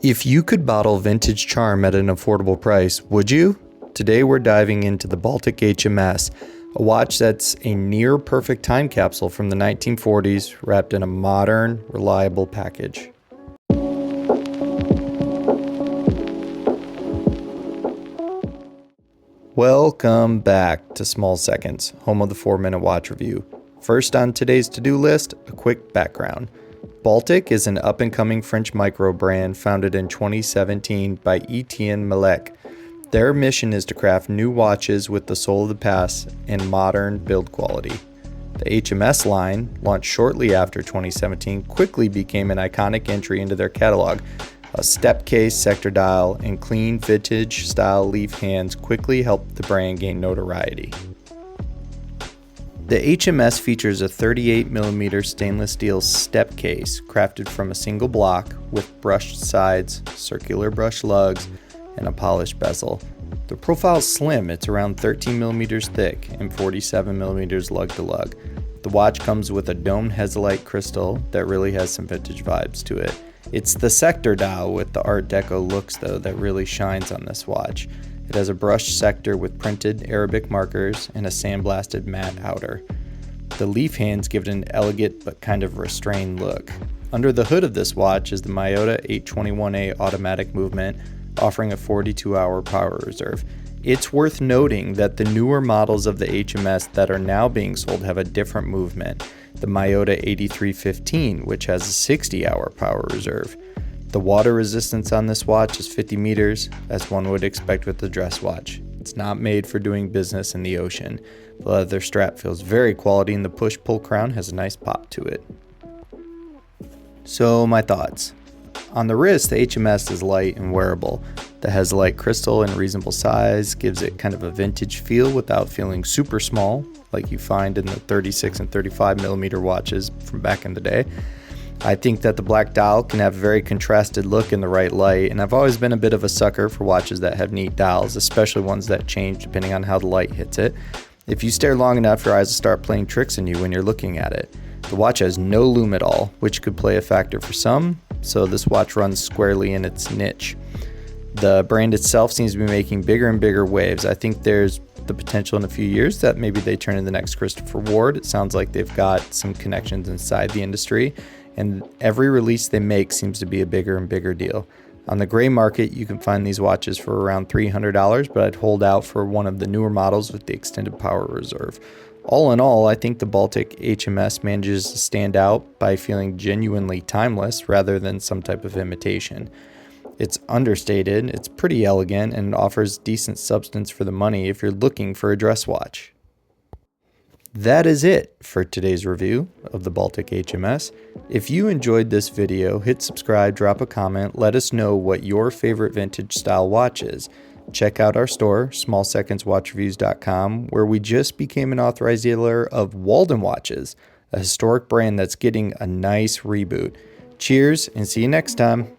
If you could bottle vintage charm at an affordable price, would you? Today we're diving into the Baltic HMS, a watch that's a near perfect time capsule from the 1940s wrapped in a modern, reliable package. Welcome back to Small Seconds, home of the 4-minute watch review. First on today's to-do list, a quick background. Baltic is an up-and-coming French micro brand founded in 2017 by Etienne Malek. Their mission is to craft new watches with the soul of the past and modern build quality. The HMS line, launched shortly after 2017, quickly became an iconic entry into their catalog. A step case, sector dial, and clean vintage-style leaf hands quickly helped the brand gain notoriety. The HMS features a 38mm stainless steel step case crafted from a single block with brushed sides, circular brush lugs, and a polished bezel. The profile is slim, it's around 13mm thick and 47mm lug to lug. The watch comes with a domed Hesalite crystal that really has some vintage vibes to it. It's the sector dial with the Art Deco looks though that really shines on this watch. It has a brushed sector with printed Arabic markers and a sandblasted matte outer. The leaf hands give it an elegant but kind of restrained look. Under the hood of this watch is the Miyota 821A automatic movement, offering a 42-hour power reserve. It's worth noting that the newer models of the HMS that are now being sold have a different movement, the Miyota 8315, which has a 60-hour power reserve. The water resistance on this watch is 50 meters, as one would expect with a dress watch. It's not made for doing business in the ocean. The leather strap feels very quality and the push-pull crown has a nice pop to it. So my thoughts. On the wrist, the HMS is light and wearable. The Hesalite crystal in reasonable size gives it kind of a vintage feel without feeling super small, like you find in the 36 and 35mm watches from back in the day. I think that the black dial can have a very contrasted look in the right light, and I've always been a bit of a sucker for watches that have neat dials, especially ones that change depending on how the light hits it. If you stare long enough, your eyes will start playing tricks on you when you're looking at it. The watch has no lume at all, which could play a factor for some, so this watch runs squarely in its niche. The brand itself seems to be making bigger and bigger waves. I think there's the potential in a few years that maybe they turn into the next Christopher Ward. It sounds like they've got some connections inside the industry, and every release they make seems to be a bigger and bigger deal. On the gray market, you can find these watches for around $300, but I'd hold out for one of the newer models with the extended power reserve. All in all, I think the Baltic HMS manages to stand out by feeling genuinely timeless rather than some type of imitation. It's understated, it's pretty elegant, and offers decent substance for the money if you're looking for a dress watch. That is it for today's review of the Baltic HMS. If you enjoyed this video, hit subscribe, drop a comment, let us know what your favorite vintage style watch is. Check out our store, smallsecondswatchreviews.com, where we just became an authorized dealer of Walden watches, a historic brand that's getting a nice reboot. Cheers and see you next time.